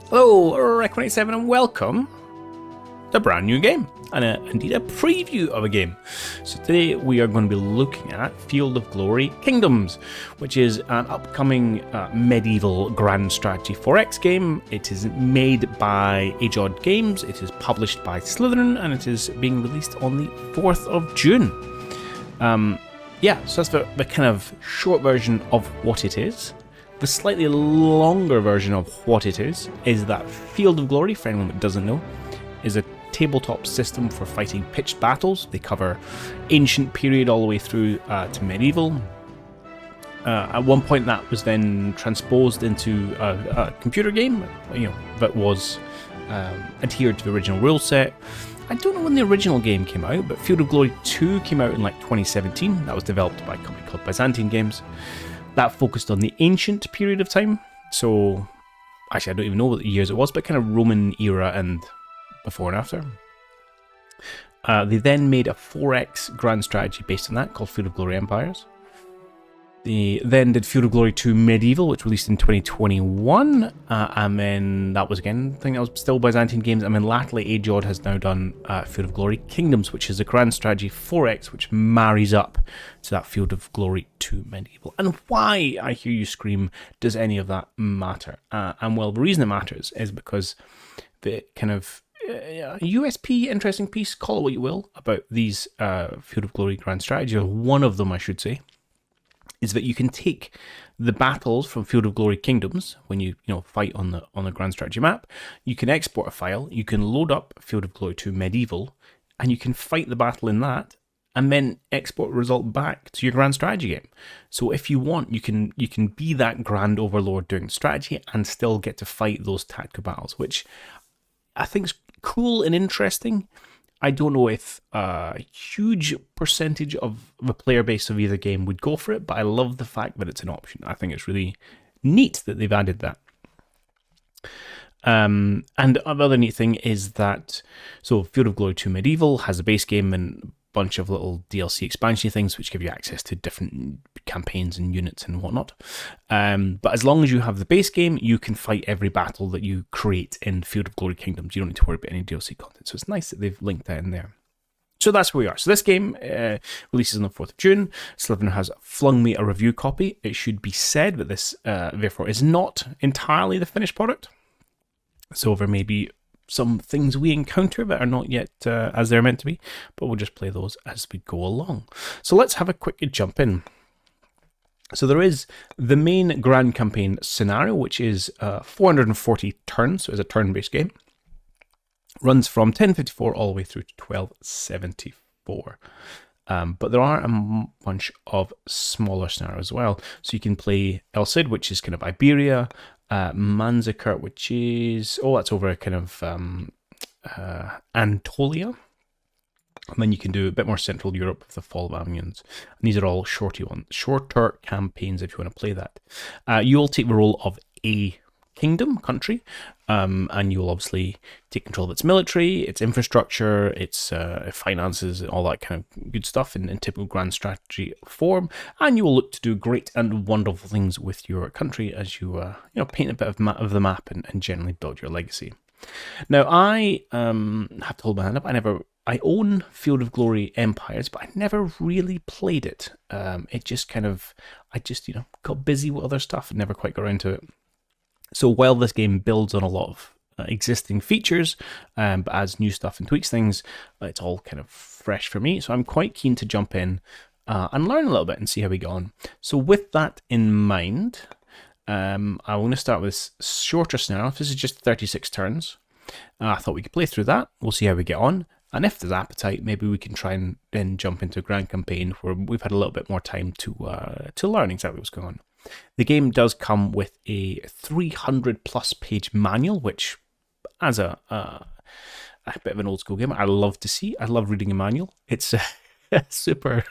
Hello, Rec187 and welcome to a brand new game, and indeed a preview of a game. So today we are going to be looking at Field of Glory Kingdoms, which is an upcoming medieval grand strategy 4X game. It is made by AGEOD Games, it is published by Slytherin, and it is being released on the 4th of June. So that's the kind of short version of what it is. The slightly longer version of what it is that Field of Glory, for anyone that doesn't know, is a tabletop system for fighting pitched battles. They cover ancient period all the way through to medieval. At one point that was then transposed into a computer game, that was adhered to the original rule set. I don't know when the original game came out, but Field of Glory 2 came out in 2017. That was developed by a company called Byzantine Games. That focused on the ancient period of time. So, actually, I don't even know what years it was, but kind of Roman era and before and after. They then made a 4X grand strategy based on that called Field of Glory Empires. They then did Field of Glory 2 Medieval, which released in 2021, and then that was again, I think that was still Byzantine Games, and then latterly AGEOD has now done Field of Glory Kingdoms, which is a grand strategy 4X, which marries up to that Field of Glory 2 Medieval. And why, I hear you scream, does any of that matter? And well, the reason it matters is because the kind of USP, interesting piece, call it what you will, about these Field of Glory grand strategies, or one of them I should say, is that you can take the battles from Field of Glory Kingdoms when you fight on the grand strategy map. You can export a file, you can load up Field of Glory 2 Medieval, and you can fight the battle in that, and then export the result back to your grand strategy game. So if you want, you can be that grand overlord doing strategy and still get to fight those tactical battles, which I think is cool and interesting. I don't know if a huge percentage of the player base of either game would go for it, but I love the fact that it's an option. I think it's really neat that they've added that. And another neat thing is that, so Field of Glory 2 Medieval has a base game and a bunch of little DLC expansion things which give you access to different campaigns and units and whatnot. But as long as you have the base game, you can fight every battle that you create in Field of Glory Kingdoms. You don't need to worry about any DLC content. So it's nice that they've linked that in there. So that's where we are. So this game releases on the 4th of June. Slytherin has flung me a review copy. It should be said that this, therefore, is not entirely the finished product. So there may be some things we encounter that are not yet as they're meant to be, but we'll just play those as we go along. So let's have a quick jump in. So there is the main grand campaign scenario, which is 440 turns, so it's a turn-based game. Runs from 1054 all the way through to 1274. But there are a bunch of smaller scenarios as well. So you can play El Cid, which is kind of Iberia, Manzikert, which is, that's over kind of Anatolia. And then you can do a bit more Central Europe with the Fall of Amiens. And these are all shorter campaigns if you want to play that. You will take the role of a kingdom, country, and you will obviously take control of its military, its infrastructure, its finances, all that kind of good stuff in typical grand strategy form. And you will look to do great and wonderful things with your country as you paint a bit of the map and generally build your legacy. Now, I have to hold my hand up. I own Field of Glory Empires, but I never really played it. I just got busy with other stuff and never quite got around to it. So while this game builds on a lot of existing features, but adds new stuff and tweaks things, it's all kind of fresh for me. So I'm quite keen to jump in and learn a little bit and see how we go on. So with that in mind, I want to start with this shorter scenario. This is just 36 turns. I thought we could play through that. We'll see how we get on. And if there's appetite, maybe we can try and then jump into a grand campaign where we've had a little bit more time to learn exactly what's going on. The game does come with a 300 plus page manual, which as a bit of an old school game, I love to see. I love reading a manual. It's super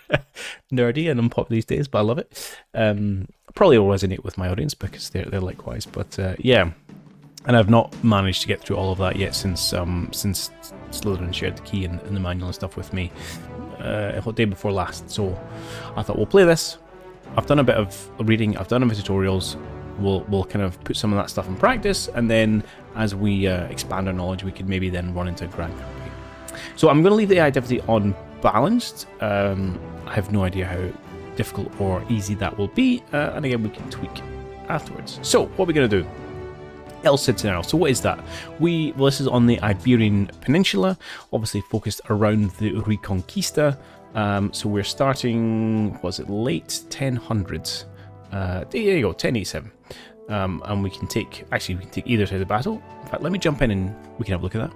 nerdy and unpopular these days, but I love it. Probably will resonate with my audience because they're likewise. But yeah, and I've not managed to get through all of that yet since Slytherin shared the key and the manual and stuff with me the day before last. So I thought we'll play this. I've done a bit of reading, I've done a bit of tutorials, we'll kind of put some of that stuff in practice, and then as we expand our knowledge, we could maybe then run into a grand campaign. So I'm going to leave the AI difficulty on balanced. I have no idea how difficult or easy that will be, and again we can tweak afterwards. So what are we going to do? El Cid scenario. So what is that? Well, this is on the Iberian Peninsula, obviously focused around the Reconquista. So we're starting, was it late 1000s? There you go, 1087. And we can take either side of the battle. In fact, let me jump in and we can have a look at that.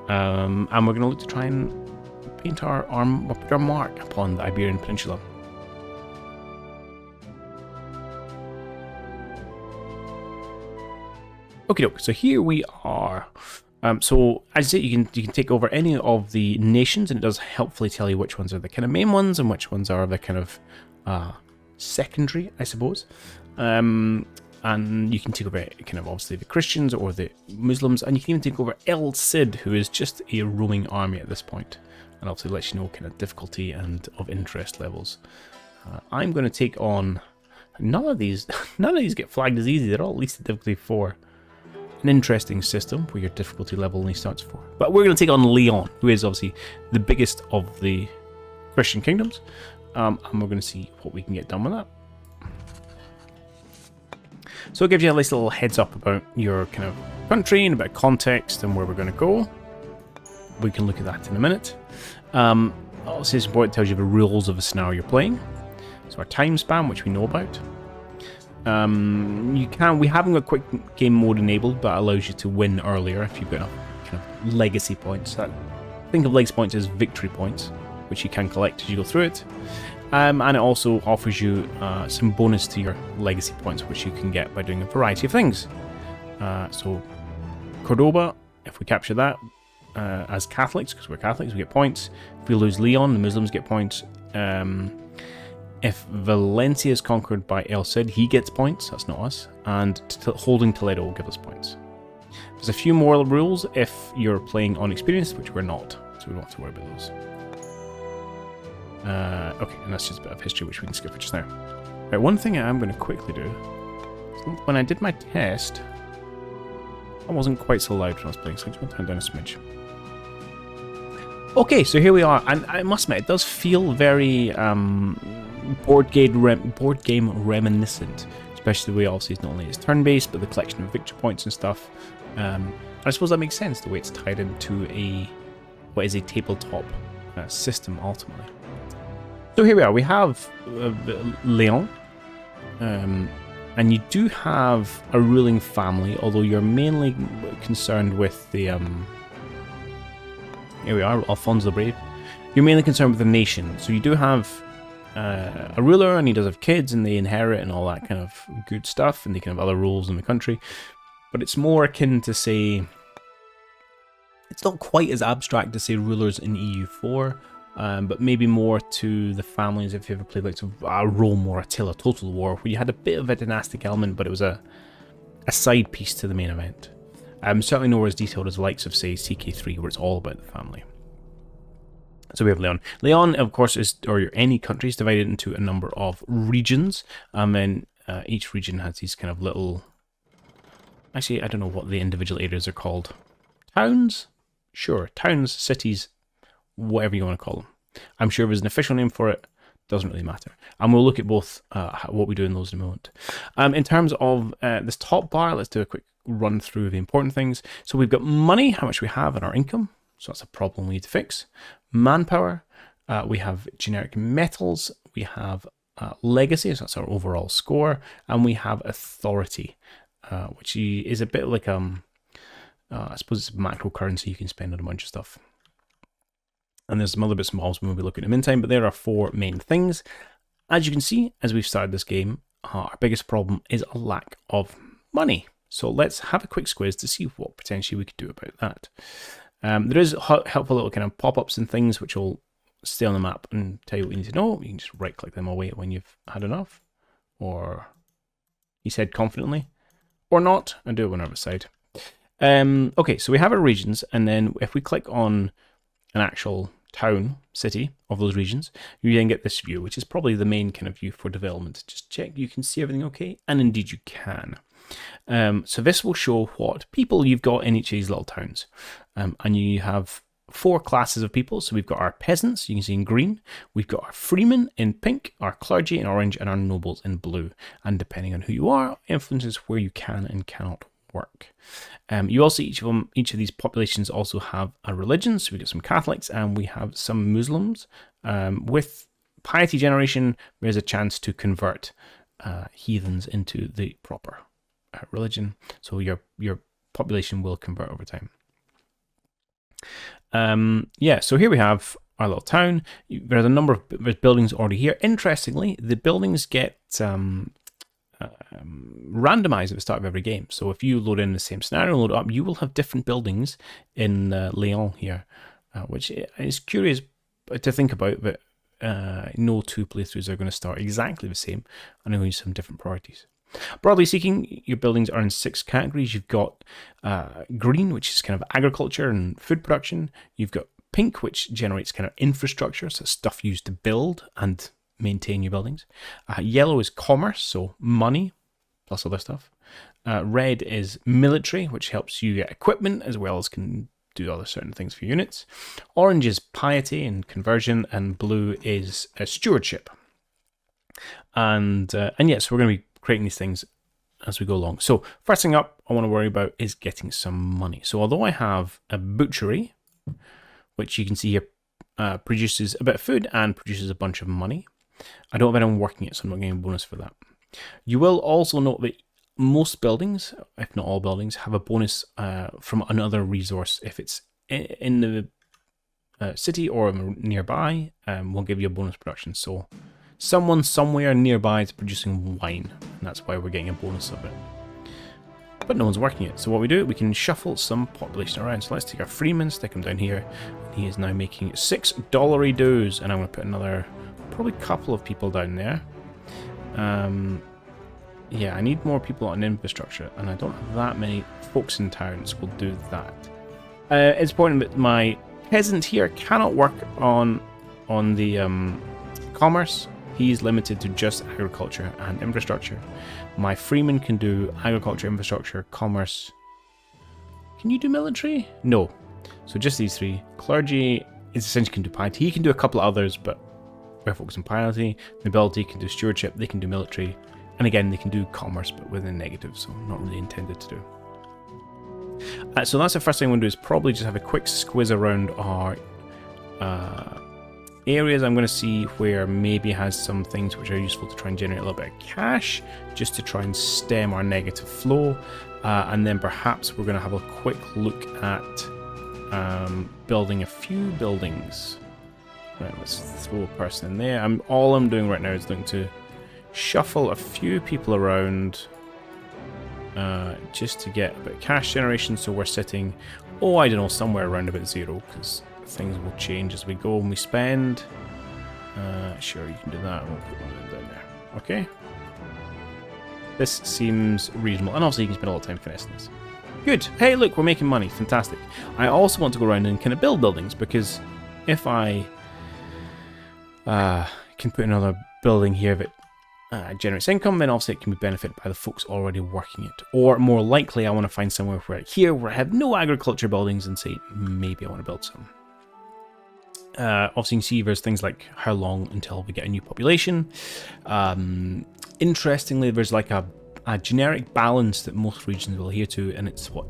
And we're going to look to try and paint our mark upon the Iberian Peninsula. Okay, so here we are. So as I say, you can take over any of the nations, and it does helpfully tell you which ones are the kind of main ones and which ones are the kind of secondary, I suppose. And you can take over kind of obviously the Christians or the Muslims, and you can even take over El Cid, who is just a roaming army at this point, and obviously lets you know kind of difficulty and of interest levels. I'm going to take on none of these get flagged as easy. They're all at least a difficulty 4. An interesting system where your difficulty level only starts 4. But we're going to take on Leon, who is obviously the biggest of the Christian kingdoms, and we're going to see what we can get done with that. So it gives you a nice little heads up about your kind of country and a bit of context and where we're going to go. We can look at that in a minute. Obviously it's important, it tells you the rules of the scenario you're playing. So our time span, which we know about. We haven't got quick game mode enabled, but it allows you to win earlier if you've got enough kind of legacy points. Think of legacy points as victory points, which you can collect as you go through it. And it also offers you some bonus to your legacy points, which you can get by doing a variety of things. So Cordoba, if we capture that as Catholics, because we're Catholics, we get points. If we lose Leon, the Muslims get points. If Valencia is conquered by El Cid, he gets points, that's not us, and holding Toledo will give us points. There's a few more rules if you're playing on experience, which we're not, so we don't have to worry about those. Okay, and that's just a bit of history which we can skip for just now. Right, one thing I am going to quickly do, when I did my test, I wasn't quite so loud when I was playing, so I'm just going to turn down a smidge. Okay, so here we are, and I must admit, it does feel very board game reminiscent, especially the way obviously it's not only is turn-based, but the collection of victory points and stuff. I suppose that makes sense, the way it's tied into what is a tabletop system ultimately. So here we are, we have Leon, and you do have a ruling family, although you're mainly concerned with the here we are, Alfonso the Brave. You're mainly concerned with the nation. So you do have a ruler, and he does have kids, and they inherit and all that kind of good stuff, and they can have other rules in the country. But it's more akin to, say, it's not quite as abstract to say rulers in EU4, but maybe more to the families if you ever played like Rome or Attila Total War, where you had a bit of a dynastic element, but it was a side piece to the main event. Certainly nowhere as detailed as the likes of, say, CK3, where it's all about the family. So we have Leon. Leon, of course, any country is divided into a number of regions, and each region has these kind of little... Actually, I don't know what the individual areas are called. Towns? Sure, towns, cities, whatever you want to call them. I'm sure there's an official name for it. Doesn't really matter. And we'll look at both what we do in those in a moment. In terms of this top bar, let's do a quick run through the important things. So we've got money, how much we have, and our income. So that's a problem we need to fix. Manpower. We have generic metals. We have legacy, so that's our overall score. And we have authority, which is a bit like, I suppose it's macro currency you can spend on a bunch of stuff. And there's some other bits and bobs we'll be looking at in the meantime, but there are 4 main things. As you can see, as we've started this game, our biggest problem is a lack of money. So let's have a quick squiz to see what potentially we could do about that. There is helpful little kind of pop-ups and things which will stay on the map and tell you what you need to know. You can just right-click them away when you've had enough. Or, he said confidently, or not, and do it on our side. Okay, so we have our regions, and then if we click on an actual town, city of those regions, you then get this view, which is probably the main kind of view for development. Just check you can see everything okay, and indeed you can. So this will show what people you've got in each of these little towns. And you have 4 classes of people. So we've got our peasants, you can see in green. We've got our freemen in pink, our clergy in orange, and our nobles in blue. And depending on who you are, influences where you can and cannot work. You also, each of these populations also have a religion. So we've got some Catholics and we have some Muslims. With piety generation, there's a chance to convert heathens into the proper religion. So your population will convert over time. So here we have our little town. There's a number of buildings already here. Interestingly, the buildings get randomized at the start of every game. So if you load in the same scenario, load it up, you will have different buildings in Lyon here, which is curious to think about, but no 2 playthroughs are going to start exactly the same, and they're going to use some different priorities. Broadly speaking, your buildings are in 6 categories. You've got green, which is kind of agriculture and food production. You've got pink, which generates kind of infrastructure, so stuff used to build and maintain your buildings. Yellow is commerce, so money plus other stuff. Red is military, which helps you get equipment as well as can do other certain things for units. Orange is piety and conversion, and blue is stewardship. And yes, we're going to be creating these things as we go along. So first thing up I want to worry about is getting some money. So although I have a butchery, which you can see here produces a bit of food and produces a bunch of money, I don't have anyone working it, so I'm not getting a bonus for that. You will also note that most buildings, if not all buildings, have a bonus from another resource. If it's in the city or nearby, will give you a bonus production. So someone somewhere nearby is producing wine, and that's why we're getting a bonus of it. But no one's working it. So what we do, we can shuffle some population around. So let's take our freeman, stick him down here. He is now making $6 dues, and I'm going to put another, probably couple of people down there. Yeah, I need more people on infrastructure, and I don't have that many folks in towns will do that. It's important that my peasant here cannot work on the commerce. He's limited to just agriculture and infrastructure. My freeman can do agriculture, infrastructure, commerce. Can you do military? No. So just these 3. Clergy is essentially can do piety. He can do a couple of others, but we're focused on piety. Nobility can do stewardship. They can do military. And again, they can do commerce, but with a negative, so not really intended to do. So that's the first thing I'm going to do, is probably just have a quick squiz around our areas. I'm going to see where maybe has some things which are useful to try and generate a little bit of cash, just to try and stem our negative flow. And then perhaps we're going to have a quick look at building a few buildings. Right, let's throw a person in there. All I'm doing right now is looking to shuffle a few people around just to get a bit of cash generation. So we're sitting, I don't know, somewhere around about 0, because things will change as we go and we spend. Sure, you can do that. We'll put one down there. Okay. This seems reasonable. And also you can spend a lot of time finessing this. Good. Hey, look, we're making money. Fantastic. I also want to go around and kind of build buildings, because if I can put another building here that generates income, then obviously it can be benefited by the folks already working it. Or more likely, I want to find somewhere where I have no agriculture buildings and say, maybe I want to build some. Obviously, you can see there's things like how long until we get a new population. Interestingly, there's like a generic balance that most regions will adhere to, and it's what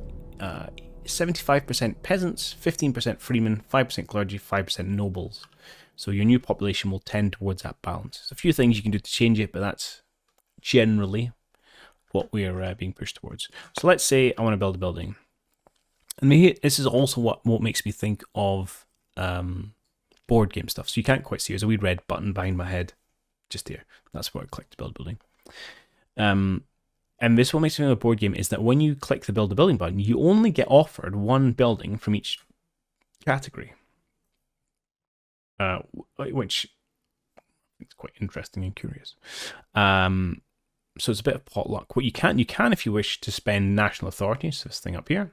75% peasants, 15% freemen, 5% clergy, 5% nobles. So your new population will tend towards that balance. There's a few things you can do to change it, but that's generally what we are being pushed towards. So let's say I want to build a building. And this is also what makes me think of board game stuff. So you can't quite see, there's a wee red button behind my head, just here. That's where I click to build a building. And this what makes me think of a board game is that when you click the build a building button, you only get offered one building from each category. Which is quite interesting and curious. So it's a bit of potluck. What you can, if you wish, to spend national authority, so this thing up here,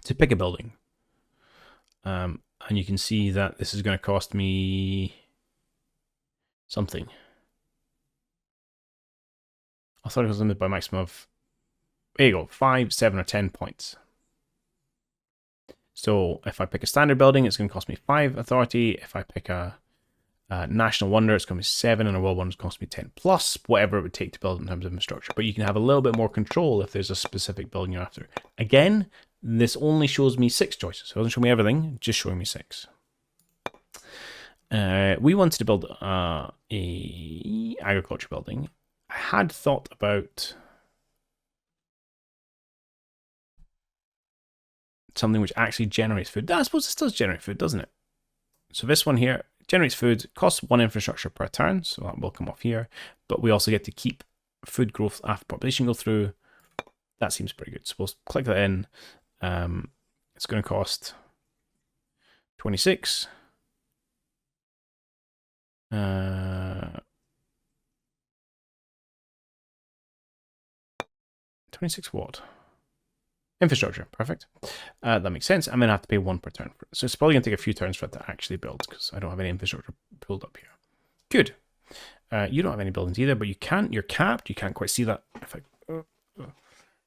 to pick a building. And And you can see that this is going to cost me something. I thought it was limited by a maximum of, there you go, 5, 7, or 10 points. So if I pick a standard building, it's going to cost me 5 authority. If I pick a national wonder, it's going to be 7, and a world wonder is going to cost me 10 plus whatever it would take to build in terms of infrastructure. But you can have a little bit more control if there's a specific building you're after. Again, this only shows me 6 choices. So it doesn't show me everything, just showing me 6. We wanted to build a agriculture building. I had thought about something which actually generates food. I suppose this does generate food, doesn't it? So this one here generates food, costs 1 infrastructure per turn, so that will come off here. But we also get to keep food growth after population go through. That seems pretty good. So we'll click that in. It's going to cost 26. 26 what? Infrastructure, perfect. That makes sense. I'm going to have to pay 1 per turn for it. So it's probably going to take a few turns for it to actually build because I don't have any infrastructure pulled up here. Good. You don't have any buildings either, but you can't. You're capped. You can't quite see that. If I, you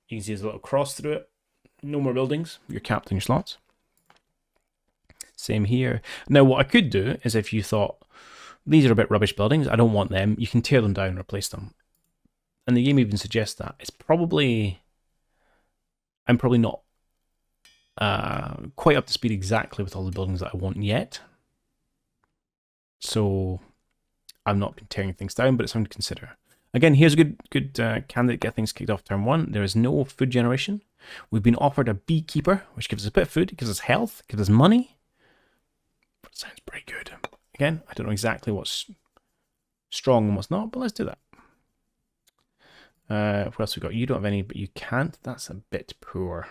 can see there's a little cross through it. No more buildings. You're capped in your slots. Same here. Now, what I could do is if you thought, these are a bit rubbish buildings, I don't want them, you can tear them down and replace them. And the game even suggests that. It's probably... I'm probably not quite up to speed exactly with all the buildings that I want yet. So I'm not tearing things down, but it's something to consider. Again, here's a good candidate to get things kicked off turn 1. There is no food generation. We've been offered a beekeeper, which gives us a bit of food, gives us health, gives us money. But it sounds pretty good. Again, I don't know exactly what's strong and what's not, but let's do that. What else we got? You don't have any, but you can't. That's a bit poor.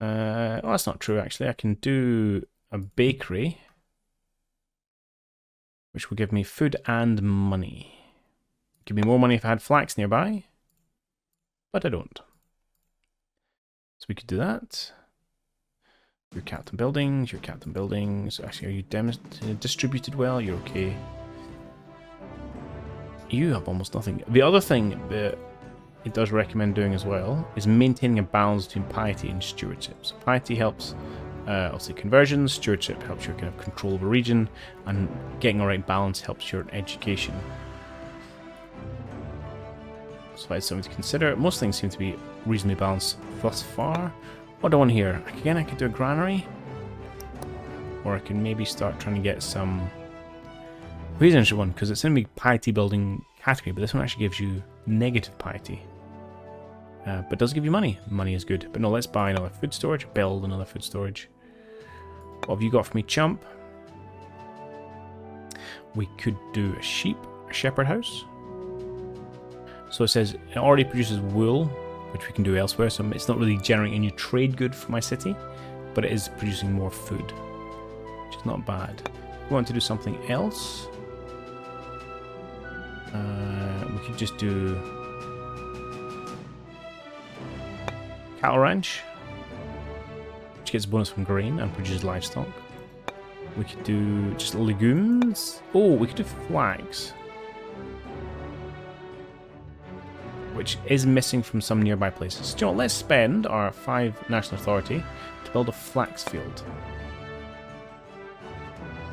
Oh, that's not true, actually. I can do a bakery, which will give me food and money. Give me more money if I had flax nearby, but I don't. So we could do that. Your captain buildings, your captain buildings. Actually, are you distributed well? You're okay. You have almost nothing. The other thing that it does recommend doing as well is maintaining a balance between piety and stewardship. So piety helps, obviously, conversions. Stewardship helps your kind of control of a region, and getting the right balance helps your education. So that's something to consider. Most things seem to be reasonably balanced thus far. What do I want here? Again, I could do a granary, or I can maybe start trying to get some. Here's an interesting one, because it's in the piety building category, but this one actually gives you negative piety. But does give you money. Money is good. But no, let's buy another food storage, build another food storage. What have you got for me, chump? We could do a shepherd house. So it says it already produces wool, which we can do elsewhere, so it's not really generating a new trade good for my city, but it is producing more food, which is not bad. We want to do something else. We could just do cattle ranch, which gets a bonus from grain and produces livestock. We could do just legumes. Oh, we could do flags, which is missing from some nearby places. So, you know what, let's spend our 5 national authority to build a flax field.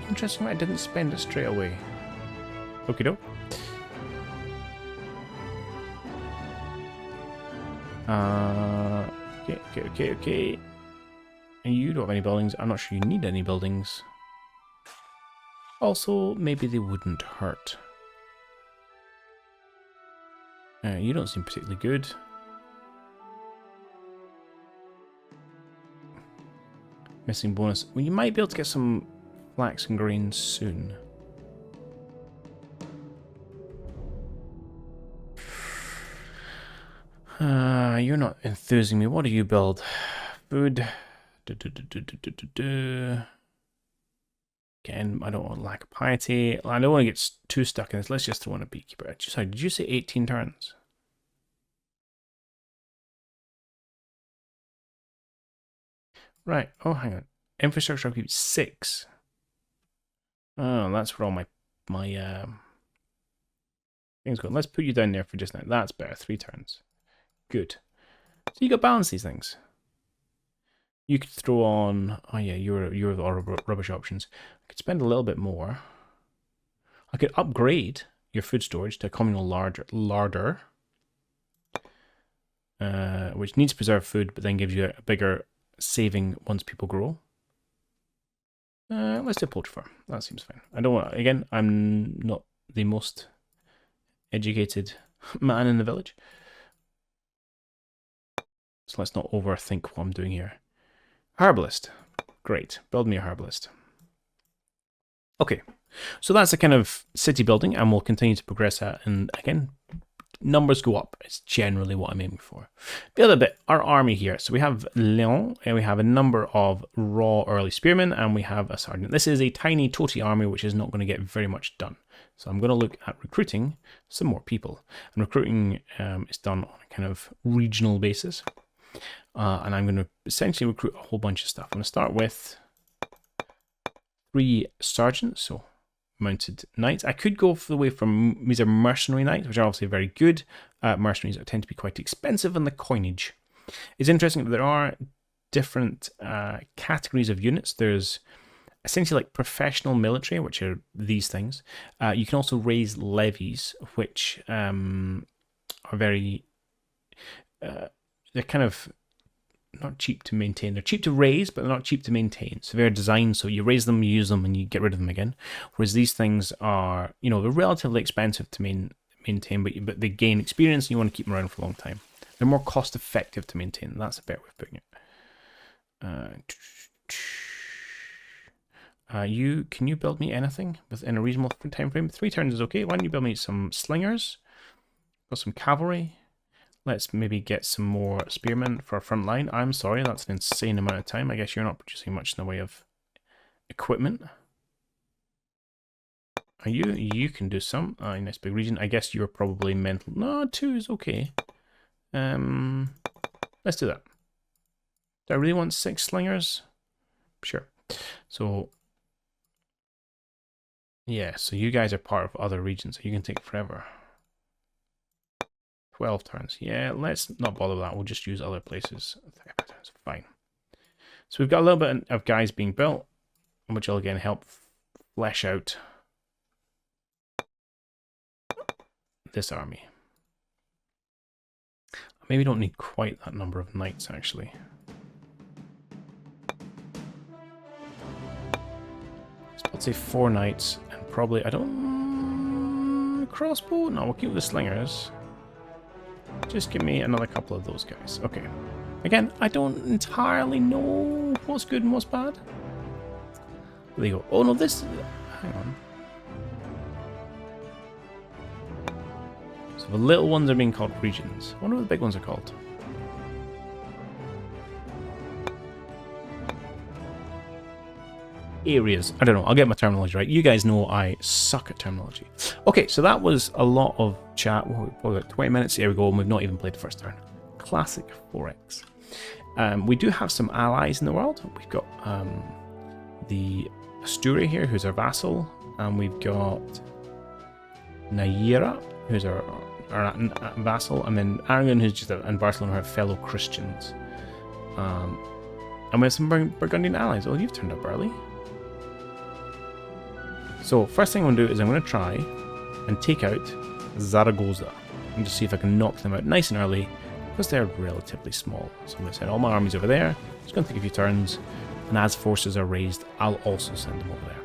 Interesting, I didn't spend it straight away. Okie doke. Okay. And you don't have any buildings. I'm not sure you need any buildings. Also, maybe they wouldn't hurt. You don't seem particularly good. Missing bonus. Well, you might be able to get some flax and grain soon. You're not enthusing me. What do you build? Food. Again, I don't want lack of piety. I don't want to get too stuck in this. Let's just throw in a beekeeper. Sorry, did you say 18 turns? Right. Oh, hang on. Infrastructure upkeep 6. Oh, that's where all my things go. Let's put you down there for just now. That's better. 3 turns. Good. So you got to balance these things. You could throw on. Oh yeah, you're the rubbish options. I could spend a little bit more. I could upgrade your food storage to a communal larder, which needs preserved food, but then gives you a bigger saving once people grow. Let's do a poultry farm. That seems fine. I don't want. Again, I'm not the most educated man in the village, so let's not overthink what I'm doing here. Herbalist. Great. Build me a herbalist. Okay. So that's the kind of city building, and we'll continue to progress that. And again, numbers go up. It's generally what I'm aiming for. The other bit, our army here. So we have Leon, and we have a number of raw early spearmen, and we have a sergeant. This is a tiny Toti army, which is not going to get very much done. So I'm going to look at recruiting some more people. And recruiting is done on a kind of regional basis. And I'm going to essentially recruit a whole bunch of stuff. I'm going to start with 3 sergeants, so mounted knights. I could go for the way from these are mercenary knights, which are obviously very good. Mercenaries that tend to be quite expensive on the coinage. It's interesting that there are different categories of units. There's essentially like professional military, which are these things. You can also raise levies, which are very they're kind of not cheap to maintain. They're cheap to raise, but they're not cheap to maintain. So they're designed so you raise them, you use them, and you get rid of them again. Whereas these things are, you know, they're relatively expensive to maintain, but they gain experience and you want to keep them around for a long time. They're more cost effective to maintain. That's a better way of putting it. Can you build me anything within a reasonable time frame? 3 turns is okay. Why don't you build me some slingers? Got some cavalry. Let's maybe get some more spearmen for our front line. I'm sorry, that's an insane amount of time. I guess you're not producing much in the way of equipment. Are you? You can do some. In this big region. I guess you're probably mental. No, 2 is okay. Let's do that. Do I really want 6 slingers? Sure. So, yeah, so you guys are part of other regions, so you can take forever. 12 turns. Yeah, let's not bother with that. We'll just use other places. Fine. So we've got a little bit of guys being built, which will again help flesh out this army. Maybe don't need quite that number of knights, actually. So let's say 4 knights, and probably, I don't... crossbow? No, we'll keep the slingers. Just give me another couple of those guys. Okay. Again, I don't entirely know what's good and what's bad. There you go. Oh no, this... Hang on. So the little ones are being called regions. I wonder what the big ones are called. Areas. I don't know. I'll get my terminology right. You guys know I suck at terminology. Okay, so that was a lot of chat. Well, probably about 20 minutes. Here we go. And we've not even played the first turn. Classic 4X. We do have some allies in the world. We've got the Asturia here, who's our vassal. And we've got Naira, who's our vassal. And then Aragon, who's just and Barcelona, are fellow Christians. And we have some Burgundian allies. Oh, you've turned up early. So first thing I'm going to do is I'm going to try and take out Zaragoza and just see if I can knock them out nice and early because they're relatively small. So I'm going to send all my armies over there. It's going to take a few turns, and as forces are raised, I'll also send them over there.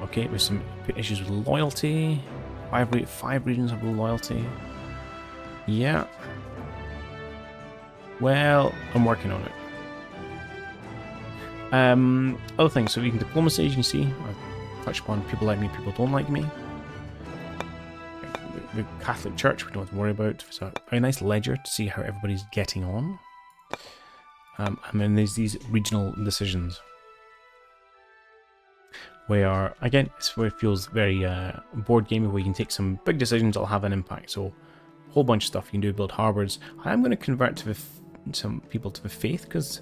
Okay, there's some issues with loyalty. 5 regions have loyalty. Yeah. Well, I'm working on it. Other things, so we can diplomacy, as you can see, I've touched upon people like me, people don't like me. The Catholic Church, we don't have to worry about. It's a very nice ledger to see how everybody's getting on. And then there's these regional decisions. Where, again, it's where it feels very board gamey, where you can take some big decisions that'll have an impact. So, a whole bunch of stuff you can do, build harbours. I'm going to convert to some people to the faith, because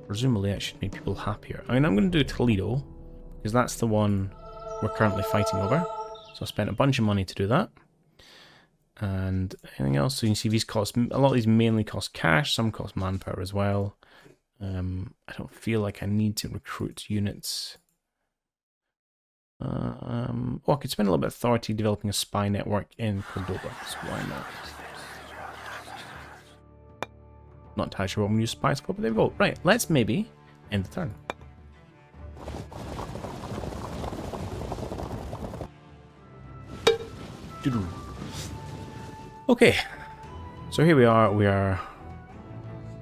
presumably that should make people happier. I mean, I'm going to do Toledo, because that's the one we're currently fighting over. So I spent a bunch of money to do that. And anything else? So you can see these cost, a lot of these mainly cost cash, some cost manpower as well. I don't feel like I need to recruit units. Oh, I could spend a little bit of authority developing a spy network in Cordoba, so why not? Not entirely sure what I'm going to use spies for, but there we go. Right, let's maybe end the turn. Okay, so here we are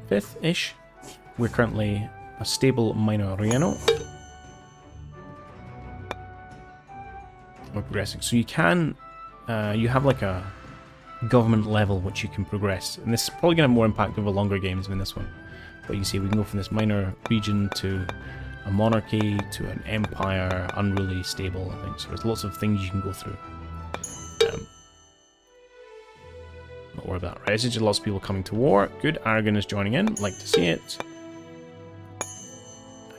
5th-ish. We're currently a stable minor reino. We're progressing. So you can, you have like a government level which you can progress. And this is probably going to have more impact over longer games than this one. But you see we can go from this minor region to a monarchy, to an empire, unruly, stable, I think. So there's lots of things you can go through. Not worry about that. Right, it's just lots of people coming to war. Good, Aragon is joining in. Like to see it.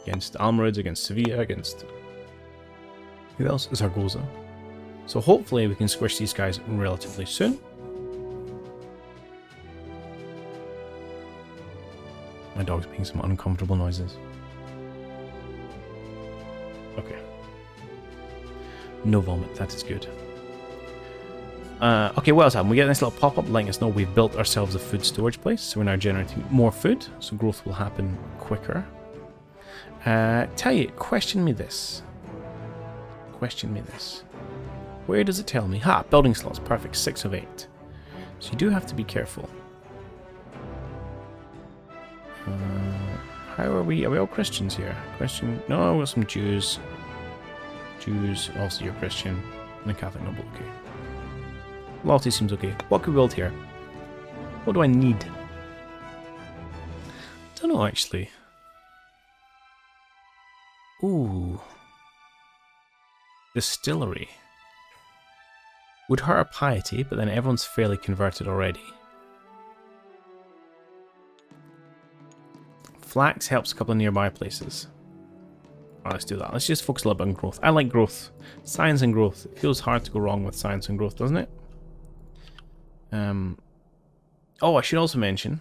Against Almorids, against Sevilla, against... Who else? Zaragoza. So hopefully we can squish these guys relatively soon. My dog's making some uncomfortable noises. Okay. No vomit, that is good. Okay, what else happened? We get this little pop-up letting us know we've built ourselves a food storage place, so we're now generating more food, so growth will happen quicker. Tell you, question me this. Question me this. Where does it tell me? Ha! Building slots. Perfect. 6 of 8. So you do have to be careful. How are we? Are we all Christians here? Christian? No, we've got some Jews. Jews. Also, you're Christian. And a Catholic noble. Okay. Loyalty seems okay. What could we build here? What do I need? Don't know, actually. Ooh. Distillery. Would hurt our piety, but then everyone's fairly converted already. Flax helps a couple of nearby places. Alright, let's do that. Let's just focus a little bit on growth. I like growth. Science and growth. It feels hard to go wrong with science and growth, doesn't it? Oh, I should also mention...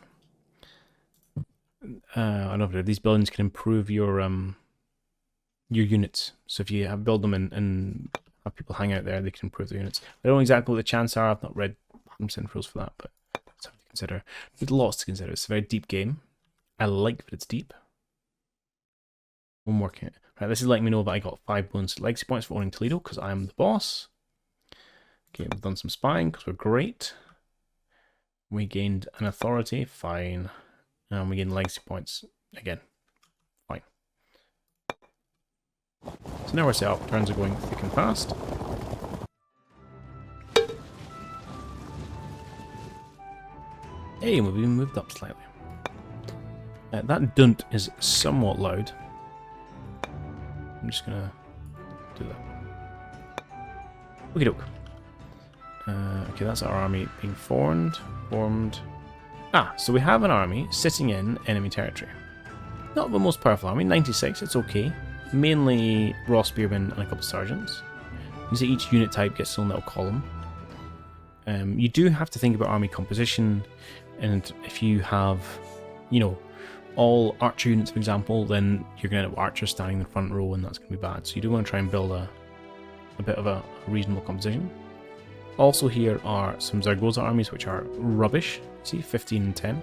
I don't know, these buildings can improve your units. So if you build them and have people hang out there, they can improve their units. I don't know exactly what the chances are. I've not read 100% rules for that, but it's something to consider. There's lots to consider. It's a very deep game. I like that it's deep. One more. Right, this is letting me know that I got 5 bonus legacy points for owning Toledo because I am the boss. Okay, we've done some spying because we're great. We gained an authority. Fine. And we gained legacy points again. Fine. So now we're set up. Turns are going thick and fast. Hey, we've even moved up slightly. That dunt is somewhat loud. I'm just gonna do that. Okie doke. Okay, that's our army being formed. So we have an army sitting in enemy territory. Not the most powerful army, 96, it's okay. Mainly raw spearmen and a couple of sergeants. You see each unit type gets its own little column. You do have to think about army composition, and if you have, you know, all archer units, for example, then you're going to end up archers standing in the front row, and that's going to be bad. So you do want to try and build a bit of a reasonable composition. Also here are some Zaragoza armies, which are rubbish. See, 15 and 10.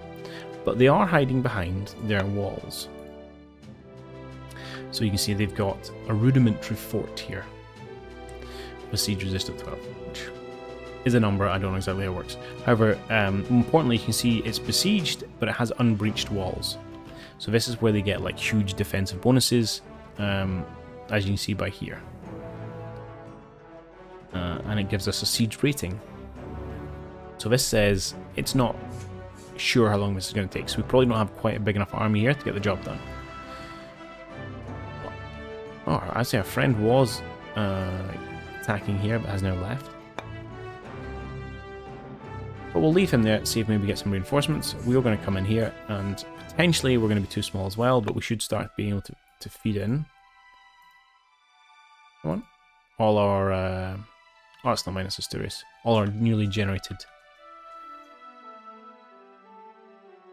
But they are hiding behind their walls. So you can see they've got a rudimentary fort here. Besiege resistant 12, which is a number, I don't know exactly how it works. However, importantly, you can see it's besieged, but it has unbreached walls. So this is where they get like huge defensive bonuses, as you can see by here. And it gives us a siege rating. So this says it's not sure how long this is going to take, so we probably don't have quite a big enough army here to get the job done. Oh, actually our friend was attacking here, but has now left. But we'll leave him there, see if maybe we get some reinforcements. We're going to come in here, and potentially we're going to be too small as well, but we should start being able to feed in. Come on. All our... oh, it's not minus Asturias. All our newly generated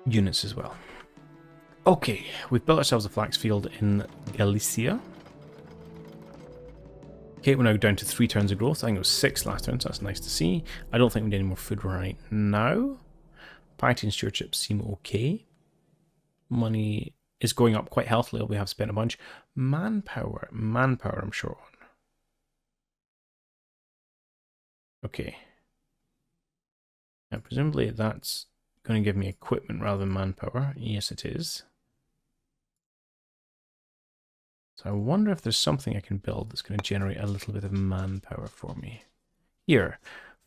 units as well. Okay, we've built ourselves a flax field in Galicia. Okay, we're now down to 3 turns of growth. I think it was 6 last turn, so that's nice to see. I don't think we need any more food right now. Piety and stewardship seem okay. Money is going up quite healthily. We have spent a bunch. Manpower I'm short on. Okay. Now, presumably that's going to give me equipment rather than manpower. Yes, it is. So I wonder if there's something I can build that's going to generate a little bit of manpower for me. Here,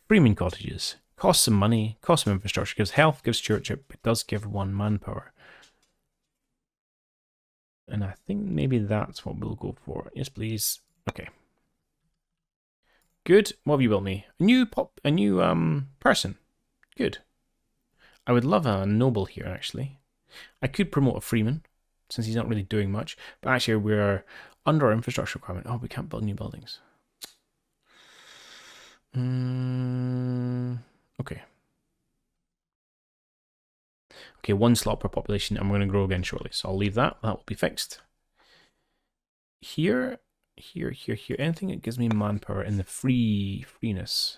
Freeman cottages. Costs some money, costs some infrastructure, gives health, gives stewardship, but does give 1 manpower. And I think maybe that's what we'll go for. Yes, please. Okay. Good. What have you built me? A new person. Good. I would love a noble here, actually. I could promote a freeman, since he's not really doing much. But actually, we're under our infrastructure requirement. Oh, we can't build new buildings. Okay. Okay, 1 slot per population, and we're going to grow again shortly. So I'll leave that. That will be fixed. Here. Anything that gives me manpower in the freeness.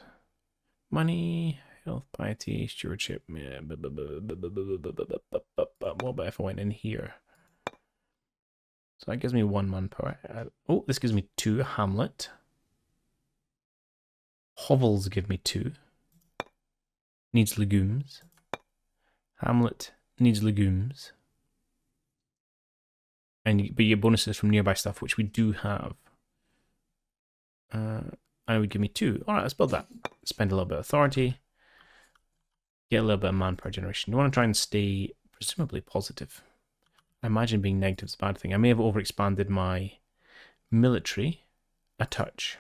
Money, health, piety, stewardship. Yeah. What about if I went in here? So that gives me 1 manpower. Oh, this gives me 2. Hamlet. Hovels give me 2. Needs legumes. Hamlet needs legumes. But you get bonuses from nearby stuff, which we do have. And it would give me 2. Alright, let's build that. Spend a little bit of authority. Get a little bit of manpower generation. You want to try and stay presumably positive. I imagine being negative is a bad thing. I may have overexpanded my military a touch.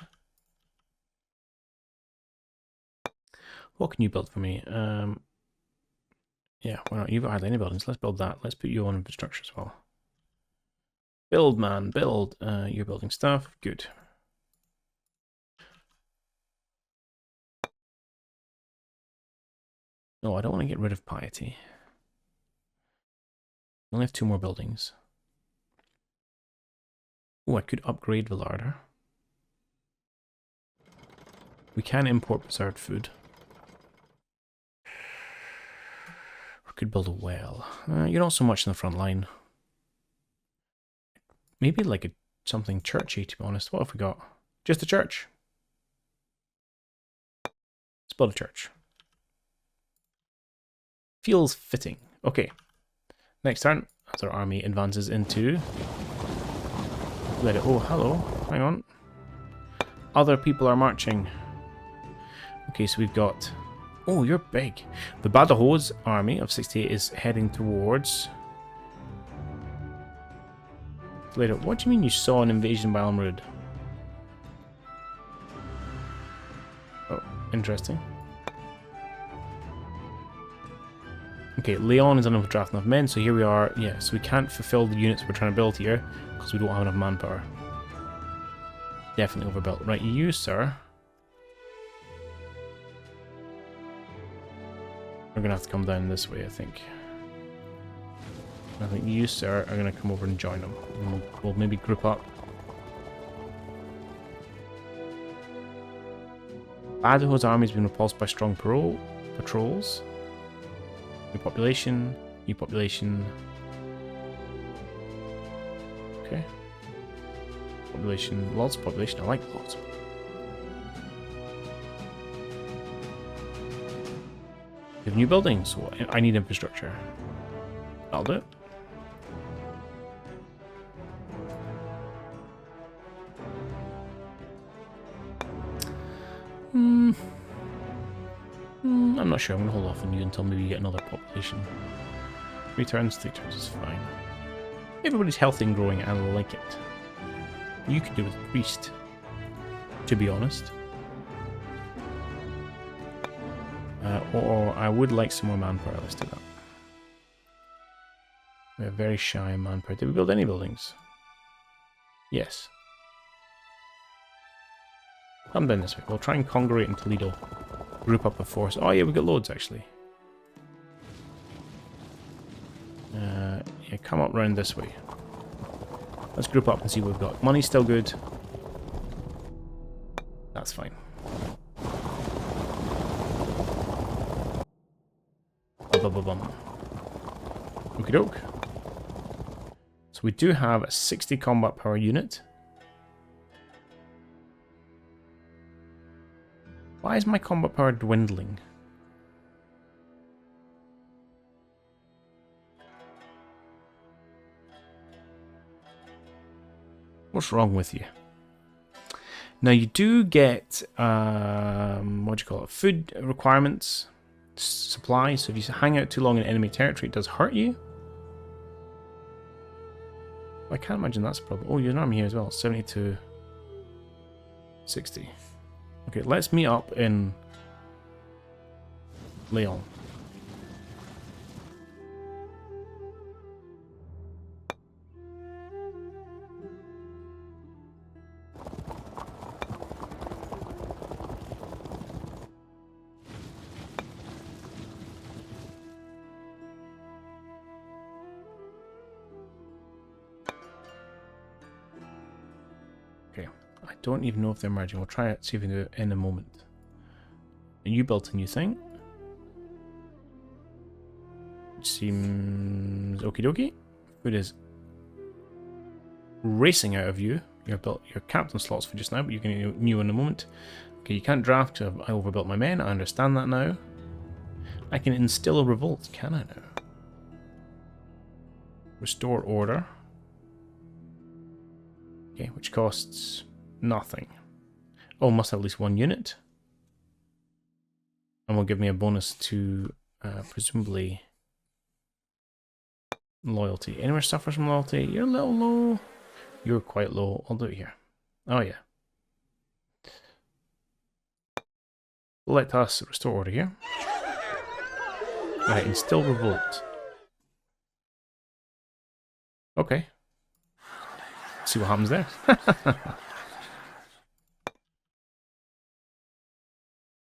What can you build for me? Yeah, why not? You've got hardly any buildings. Let's build that. Let's put you on infrastructure as well. Build, man, build. You're building stuff. Good. No, I don't want to get rid of piety. I only have 2 more buildings. Oh, I could upgrade the larder. We can import preserved food. Or could build a well. You're not so much in the front line. Maybe like something churchy, to be honest. What have we got? Just a church. Let's build a church. Feels fitting. Okay. Next turn, as our army advances into... Oh, hello. Hang on. Other people are marching. Okay, so we've got... Oh, you're big. The Badajoz army of 68 is heading towards... Later. What do you mean you saw an invasion by Almrud? Oh, interesting. Okay, Leon is unable to draft enough men, so here we are. Yeah, so we can't fulfill the units we're trying to build here because we don't have enough manpower. Definitely overbuilt. Right, you, sir. We're going to have to come down this way, I think. I think you, sir, are going to come over and join them. We'll maybe group up. Badajoz army has been repulsed by strong patrols. New population. New population. Okay. Population. Lots of population. I like lots. We have new buildings. So I need infrastructure. That'll do it. I'm not sure. I'm going to hold off on you until maybe you get another population. 3 turns is fine. Everybody's healthy and growing, and I like it. You could do with a priest, to be honest. Or I would like some more manpower. Let's do that. We're very shy in manpower. Did we build any buildings? Yes. Come down this way. We'll try and congregate in Toledo. Group up a force. Oh yeah, we got loads actually. Yeah, come up round this way. Let's group up and see what we've got. Money's still good. That's fine. Okie doke. So we do have a 60 combat power unit. Why is my combat power dwindling? What's wrong with you? Now you do get, what do you call it, food requirements, supplies. So if you hang out too long in enemy territory, it does hurt you. I can't imagine that's a problem. Oh, you're an army here as well, 70 to 60. Okay, let's meet up in Leon. I don't even know if they're merging. We'll try it, see if we can do it in a moment. And you built a new thing. Which seems okie dokie. Food is racing out of you. You've built your captain slots for just now, but you can get new in a moment. Okay, you can't draft. I overbuilt my men. I understand that now. I can instill a revolt, can I now? Restore order. Okay, which costs nothing. Oh, must have at least one unit. And will give me a bonus to presumably loyalty. Anyone suffers from loyalty? You're a little low. You're quite low. I'll do it here. Oh yeah. Let us restore order here. Right, instill revolt. Okay. See what happens there.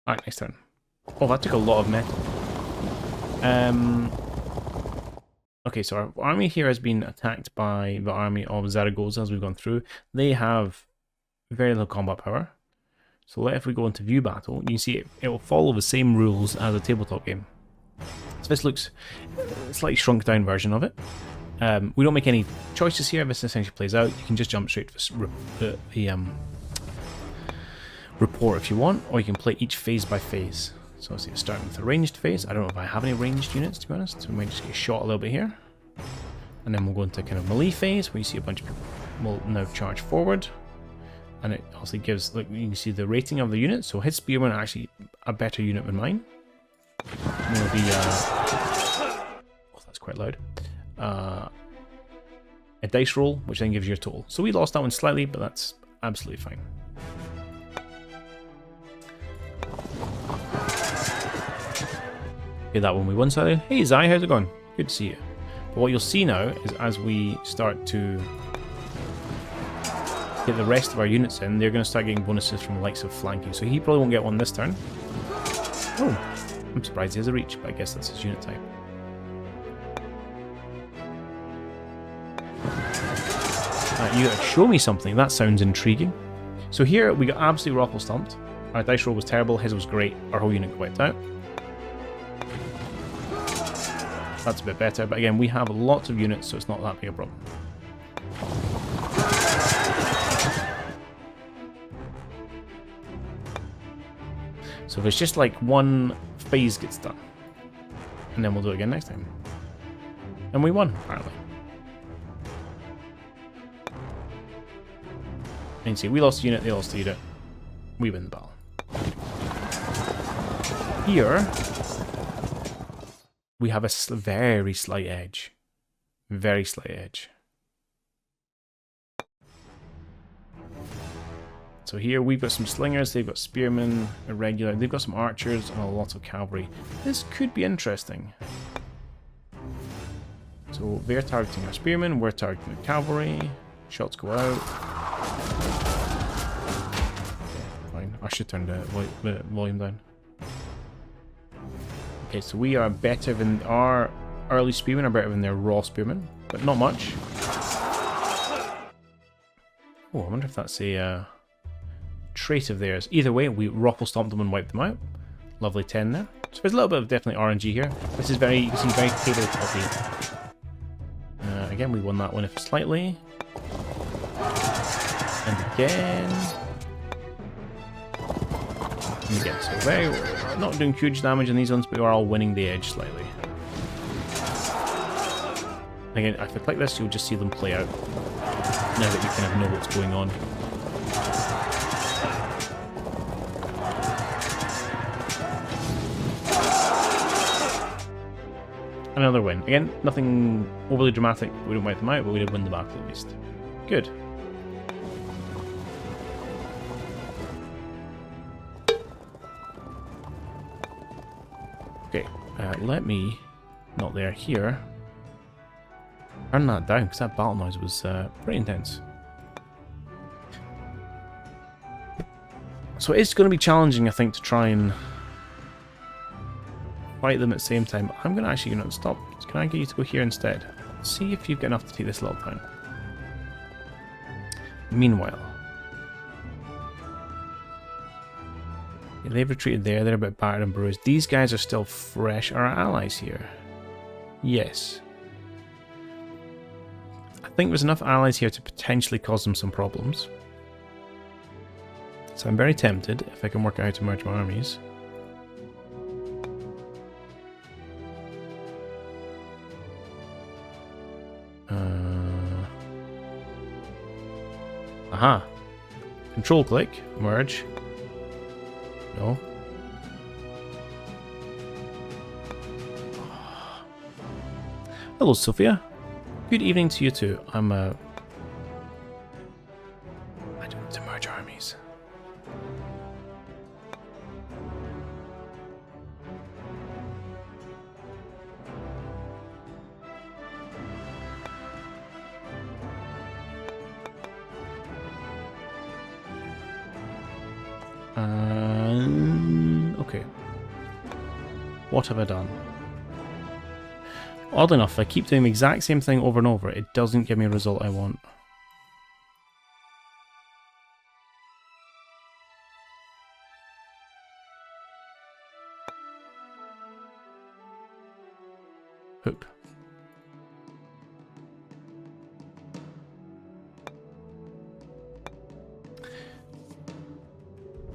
Alright, next turn. Oh, that took a lot of metal. Okay, so our army here has been attacked by the army of Zaragoza as we've gone through. They have very little combat power. So if we go into view battle, you can see it will follow the same rules as a tabletop game. So this looks a slightly shrunk down version of it. We don't make any choices here. This essentially plays out. You can just jump straight to the report if you want, or you can play each phase by phase. So obviously starting with a ranged phase. I don't know if I have any ranged units, to be honest, so we might just get shot a little bit here. And then we'll go into kind of melee phase, where you see a bunch of people will now charge forward. And it also gives, like, you can see the rating of the unit. So his spearmen are actually a better unit than mine. And it'll be, oh, that's quite loud. A dice roll, which then gives you a total. So we lost that one slightly, but that's absolutely fine. Okay, that one we won slightly. Hey Zai, how's it going? Good to see you. But what you'll see now is as we start to get the rest of our units in, they're going to start getting bonuses from the likes of flanking. So he probably won't get one this turn. Oh, I'm surprised he has a reach, but I guess that's his unit type. You gotta show me something. That sounds intriguing. So here we got absolutely ruffle stomped. Our dice roll was terrible. His was great. Our whole unit got wiped out. That's a bit better, but again, we have lots of units, so it's not that big a problem. So if it's just like one phase gets done, and then we'll do it again next time. And we won, apparently. And you see, we lost a unit, they lost a unit. We win the battle. Here, we have a very slight edge. Very slight edge. So here we've got some slingers, they've got spearmen, irregular, they've got some archers, and a lot of cavalry. This could be interesting. So they're targeting our spearmen, we're targeting the cavalry. Shots go out. Fine, I should turn the volume down. Okay, so we are better than our early spearmen are better than their raw spearmen, but not much. Oh, I wonder if that's a trait of theirs. Either way, we ruffle stomped them and wiped them out. Lovely 10 there. So there's a little bit of definitely RNG here. This is very, you can see, very tabletop-y. Again, we won that one slightly. And again. And again, so very, not doing huge damage on these ones, but we are all winning the edge slightly. Again, if I click this, you'll just see them play out. Now that we kind of know what's going on. Another win. Again, nothing overly dramatic. We didn't wipe them out, but we did win the battle at least. Good. Okay, let me, not there, here, turn that down, because that battle noise was pretty intense. So it's going to be challenging, I think, to try and fight them at the same time. I'm going to actually stop. Can I get you to go here instead? See if you've got enough to take this little town. Meanwhile, yeah, they've retreated there. They're a bit battered and bruised. These guys are still fresh. Are our allies here? Yes. I think there's enough allies here to potentially cause them some problems. So I'm very tempted, if I can work out how to merge my armies. Aha. Control click, merge. No. Hello, Sophia. Good evening to you too. I don't want to merge armies. Okay. What have I done? Odd enough, if I keep doing the exact same thing over and over, it doesn't give me a result I want. Hoop.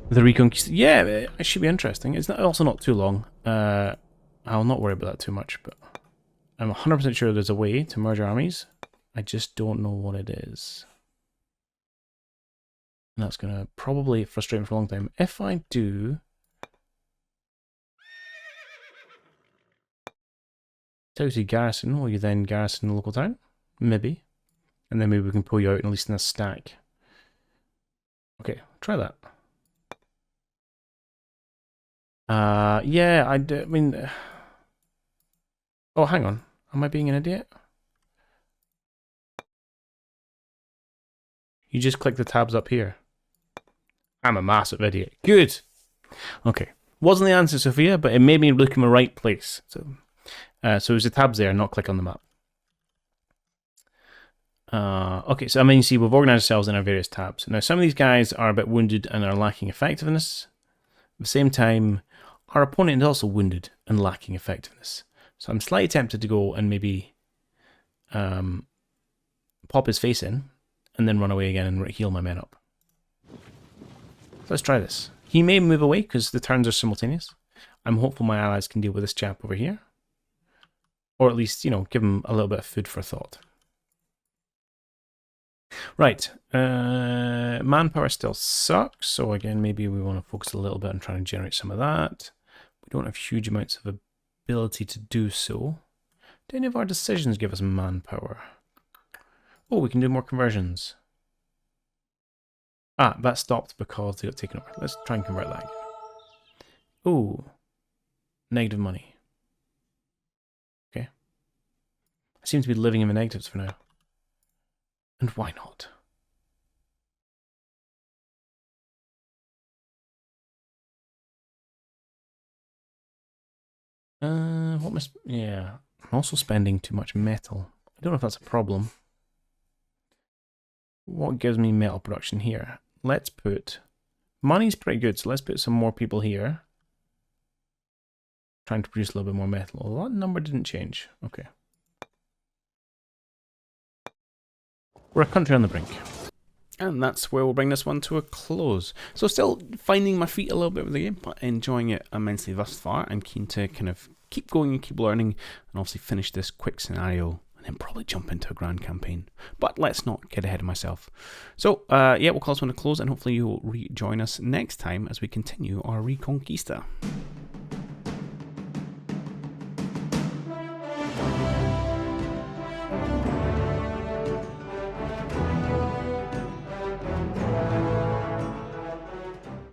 The Reconquist. Yeah, it should be interesting. It's also not too long. I'll not worry about that too much, but I'm 100% sure there's a way to merge armies. I just don't know what it is. And that's going to probably frustrate me for a long time. If I do... Tell you to garrison, will you then garrison the local town? Maybe. And then maybe we can pull you out at least in a stack. Okay, try that. Yeah, I mean... Oh, hang on. Am I being an idiot? You just click the tabs up here. I'm a massive idiot. Good! Okay. Wasn't the answer, Sophia, but it made me look in the right place. So there's the tabs there, not click on the map. Okay, so I mean, you see, we've organized ourselves in our various tabs. Now, some of these guys are a bit wounded and are lacking effectiveness. At the same time, our opponent is also wounded and lacking effectiveness. So I'm slightly tempted to go and maybe pop his face in and then run away again and heal my men up. So let's try this. He may move away because the turns are simultaneous. I'm hopeful my allies can deal with this chap over here. Or at least, you know, give him a little bit of food for thought. Right. Manpower still sucks. So again, maybe we want to focus a little bit on trying to generate some of that. We don't have huge amounts of ability to do so. Do any of our decisions give us manpower? Oh, we can do more conversions. Ah, that stopped because they got taken over. Let's try and convert that again. Ooh. Negative money. Okay. I seem to be living in the negatives for now. And why not? Yeah. I'm also spending too much metal. I don't know if that's a problem. What gives me metal production here? Let's put... Money's pretty good, so let's put some more people here. Trying to produce a little bit more metal. Well, that number didn't change. Okay. We're a country on the brink. And that's where we'll bring this one to a close. So still finding my feet a little bit with the game, but enjoying it immensely thus far. I'm keen to kind of keep going and keep learning, and obviously finish this quick scenario, and then probably jump into a grand campaign. But let's not get ahead of myself. So, yeah, we'll call this one to close, and hopefully you'll rejoin us next time as we continue our Reconquista.